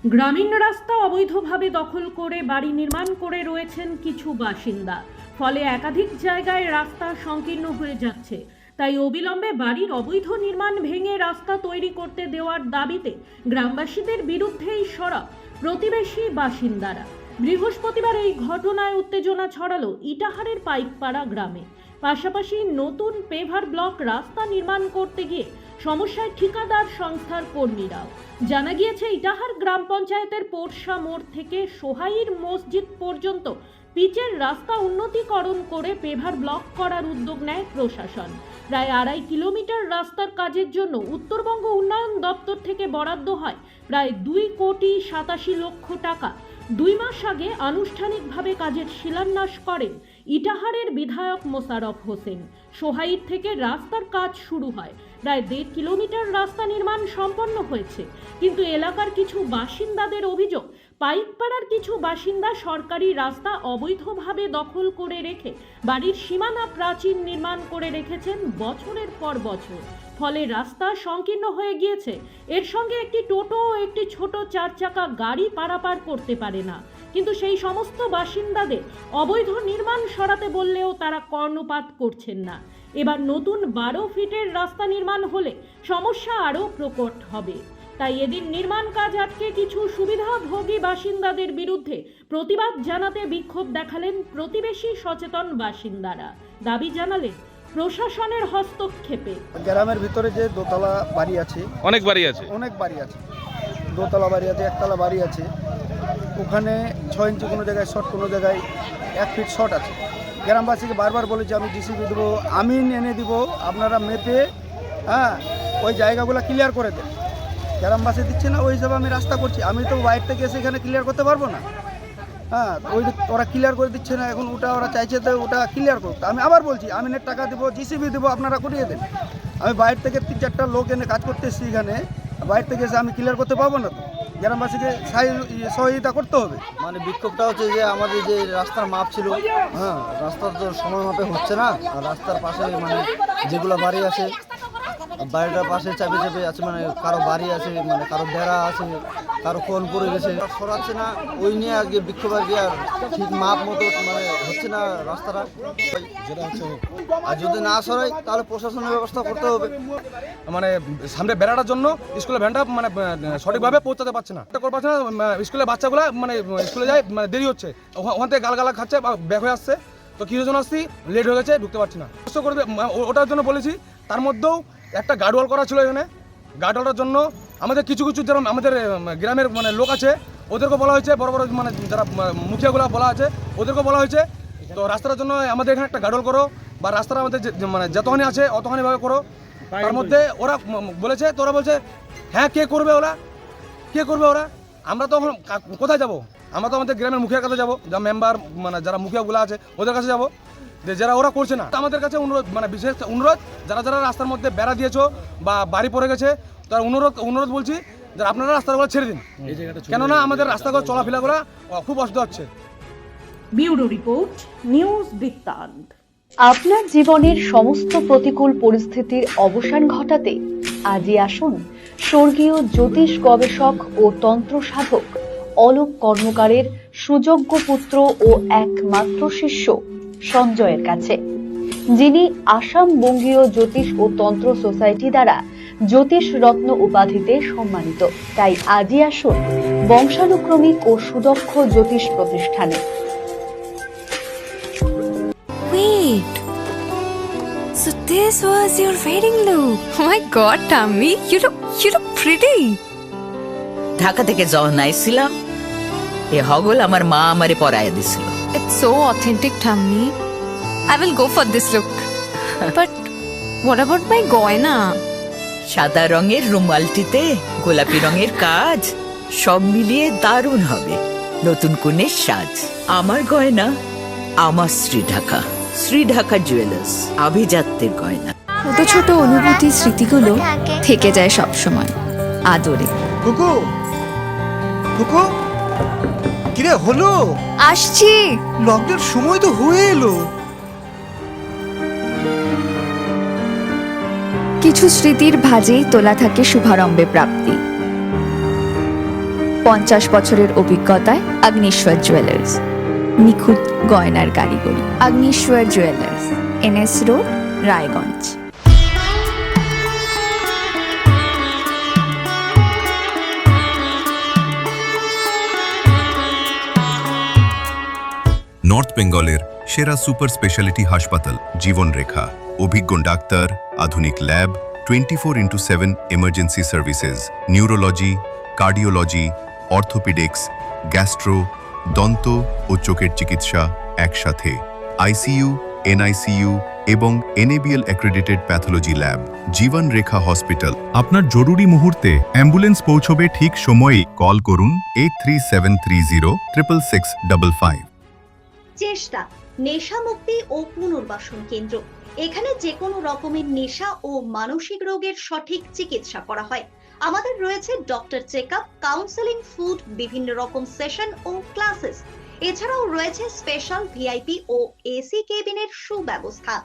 গ্রামীণ রাস্তা অবৈধভাবে দখল করে বাড়ি নির্মাণ করে রয়েছেন কিছু বাসিন্দা। ফলে একাধিক জায়গায় রাস্তা সংকীর্ণ হয়ে যাচ্ছে। তাই অবিলম্বে বাড়ির অবৈধ নির্মাণ ভেঙে রাস্তা তৈরি করতে দেওয়ার দাবিতে গ্রামবাসীদের বিরুদ্ধেই সরব প্রতিবেশী বাসিন্দারা। বৃহস্পতিবার এই ঘটনায় উত্তেজনা ছড়ালো ইটাহারের পাইকপাড়া গ্রামে। পাশাপাশি নতুন পেভার ব্লক রাস্তা নির্মাণ করতে গিয়ে সমস্যায় ঠিকাদার সংস্থার কর্মীরাও। জানা গিয়েছে, ইটাহার গ্রাম পঞ্চায়েতের পোরশা মোড় থেকে সোহাইর মসজিদ পর্যন্ত পিচের রাস্তা উন্নতিকরণ করে পেভার ব্লক করার উদ্যোগ নেয় প্রশাসন। প্রায় 2.5 কিলোমিটার রাস্তার কাজের জন্য উত্তরবঙ্গ উন্নয়ন দপ্তর থেকে বরাদ্দ হয় প্রায় 2,87,00,000 টাকা। 2 মাস আগে আনুষ্ঠানিকভাবে কাজের শিলান্যাস করেন ইটাহারের বিধায়ক মোশাররফ হোসেন। সোহাইর থেকে রাস্তার কাজ শুরু হয়। প্রায় 1.5 কিলোমিটার রাস্তা নির্মাণ সম্পন্ন হয়েছে, কিন্তু এলাকার কিছু বাসিন্দাদের অভিযোগ, পাইকপাড়ার কিছু বাসিন্দা সরকারি রাস্তা অবৈধভাবে দখল করে রেখে বাড়ির সীমানা প্রাচীর নির্মাণ করে রেখেছেন বছরের পর বছর। ফলে রাস্তা সংকীর্ণ হয়ে গিয়েছে। এর সঙ্গে একটি টোটো ও একটি ছোট 4 চাকা গাড়ি পারাপার করতে পারে না। কিন্তু সেই সমস্ত বাসিন্দাদের অবৈধ নির্মাণ সরাতে বললেও তারা কর্ণপাত করছেন না। এবার নতুন 12 ফিটের রাস্তা নির্মাণ হলে সমস্যা আরও প্রকট হবে। তাই এদিন নির্মাণ কাজ আটকে কিছু সুবিধাভোগী বাসিন্দাদের বিরুদ্ধে প্রতিবাদ জানাতে বিক্ষোভ দেখালেন প্রতিবেশী সচেতন বাসিন্দারা। দাবি জানালেন প্রশাসনের হস্তক্ষেপে। গ্রামের ভিতরে যে দোতলা বাড়ি আছে, অনেক বাড়ি আছে, দোতলা বাড়ি আছে, একতলা বাড়ি আছে, ওখানে 6 ইঞ্চি কোনো জায়গায় শর্ট, কোনো জায়গায় 1 ফিট শর্ট আছে। গ্রামবাসীকে বারবার বলেছি আমি জিসিবি দেবো, আমিন এনে দিব, আপনারা মেপে ওই জায়গাগুলো ক্লিয়ার করে দেন। গ্রামবাসী দিচ্ছে না, ওই হিসাবে আমি রাস্তা করছি। আমি তো বাইরে থেকে এসে এখানে ক্লিয়ার করতে পারবো না। ওই ওরা ক্লিয়ার করে দিচ্ছে না। এখন ওরা চাইছে তো ওটা ক্লিয়ার করতে। আমি আবার বলছি আমিনের টাকা দেবো, জিসিবি দেবো, আপনারা করিয়ে দেন। আমি বাইরে থেকে 3-4টা লোক এনে কাজ করতে এসেছি এখানে, বাইরে থেকে এসে আমি ক্লিয়ার করতে পারবো না। তো গ্রামবাসীকে সহযোগিতা করতে হবে। মানে বিক্ষোভটা হচ্ছে যে আমাদের যে রাস্তার মাপ ছিল, রাস্তা তো সময় মাপে হচ্ছে না। আর রাস্তার পাশে মানে যেগুলো বাড়ি আছে, বাড়িটার পাশে চাপে চাপে আছে, মানে কারো বাড়ি আছে, মানে কারো বেড়া আছে, কারো কোন পড়ে গেছে, সরাচ্ছে না। ওই নিয়ে আজকে বিক্ষোভ আর কি, আর ঠিক মাপ মতো মানে হচ্ছে না রাস্তাটা। আর যদি না সরাই তাহলে প্রশাসনের ব্যবস্থা করতে হবে। মানে সামনে বেড়াটার জন্য স্কুলের ভ্যানটা মানে সঠিকভাবে পৌঁছাতে পারছে না। স্কুলের বাচ্চাগুলো মানে স্কুলে যায়, মানে দেরি হচ্ছে, ওখান থেকে গালগালা খাচ্ছে বা ব্যাক হয়ে আসছে। তো কিছু জন আসছি, লেট হয়ে গেছে, ঢুকতে পারছি না। কষ্ট করবে ওটার জন্য বলেছি। তার মধ্যেও একটা গার্ডওয়াল করা ছিল এখানে। গার্ডওয়ালটার জন্য আমাদের কিছু যারা আমাদের গ্রামের মানে লোক আছে, ওদেরকে বলা হয়েছে, বড় বড় মানে যারা মুখিয়াগুলো বলা আছে, ওদেরকে বলা হয়েছে তো রাস্তার জন্য আমাদের এখানে একটা গার্ডওয়াল করো, বা রাস্তাটা আমাদের মানে যতখানি আছে অতখানিভাবে করো। তার মধ্যে ওরা বলেছে, তো ওরা বলছে হ্যাঁ কে করবে ওরা। আমরা তো এখন কোথায় যাব? আমরা তো আমাদের গ্রামের মুখিয়ার কাছে যাবো, যা মেম্বার মানে যারা মুখিয়াগুলো আছে ওদের কাছে যাবো, যে যারা ওরা করছে না। আমাদের কাছে অনুরোধ, মানে বিশেষ অনুরোধ, যারা রাস্তার মধ্যে বেড়া দিয়েছো বা বাড়ি পড়ে গেছে, তার অনুরোধ বলছি যে আপনারা রাস্তাগুলো ছেড়ে দিন, কেননা আমাদের রাস্তাগুলো চলাফেরাগুলো খুব অসুবিধা হচ্ছে। ব্যুরো রিপোর্ট, নিউজ বৃত্তান্ত। আপনার জীবনের সমস্ত প্রতিকূল পরিস্থিতির অবসান ঘটাতে আজই আসুন স্বর্গীয় জ্যোতিষ গবেষক ও তন্ত্র সাধক অলোক কর্মকারের সুযোগ্য পুত্র ও একমাত্র শিষ্য সঞ্জয়ের কাছে, যিনি আসাম বঙ্গীয় জ্যোতিষ ও তন্ত্র সোসাইটি দ্বারা জ্যোতিষ রত্ন উপাধিতে সম্মানিত। তাই আজই আসুন বংশানুক্রমিক ও সুদক্ষ জ্যোতিষ প্রতিষ্ঠানে। Wait, so this was your wedding look. Oh my god, Tammy, you look pretty. Dhaka থেকে যখন আইছিলাম, এ হগল আমার মা আমারে পরাইয়া দিছিল। It's so authentic, Tammy. I will go for this look. But what about my goina? সাদা রঙের রুমালটিতে গোলাপি রঙের কাজ, সব মিলিয়ে দারুণ হবে নতুন কনের সাজ। আমার গয়না আমার শ্রী ঢাকা জুয়েলার্স, আভিজাত্যের গয়না। ছোট ছোট অনুভূতি, স্মৃতিগুলো থেকে যায় সব সময় আদরে। কুকু কিরে হলো? আসছি, লকডাউন সময় তো হয়ে এলো। কিছু স্মৃতির ভাজেই তোলা থাকে শুভারম্ভে প্রাপ্তি। 50 বছরের অভিজ্ঞতায় আগ্নেশ্বর জুয়েলার্স, নিখুঁত গয়নার কারিগরি। Agneshwar jewellers, NS road, Raiganj. North বেঙ্গলের সেরা সুপার স্পেশালিটি হাসপাতাল জীবনরেখা, অভিজ্ঞ ডাক্তার, আধুনিক lab, 24x7 emergency services, neurology, cardiology, orthopaedics, gastro, দন্ত ও চোখের চিকিৎসা একসাথে, ICU, NICU এবং NABL accredited pathology lab. জীবনরেখা hospital. আপনার জরুরি মুহূর্তে অ্যাম্বুলেন্স পৌঁছবে ঠিক সময়েই। কল করুন 83730 66655। চেষ্টা নেশা মুক্তি ও পুনর্বাসন কেন্দ্র। এখানে যে কোনো রকমের নেশা ও মানসিক রোগের সঠিক চিকিৎসা করা হয়। আমাদের রয়েছে ডক্টর চেকআপ, কাউন্সেলিং, ফুড, বিভিন্ন রকম সেশন ও ক্লাসেস। এছাড়াও রয়েছে স্পেশাল VIP ও AC কেবিনের সুব্যবস্থা।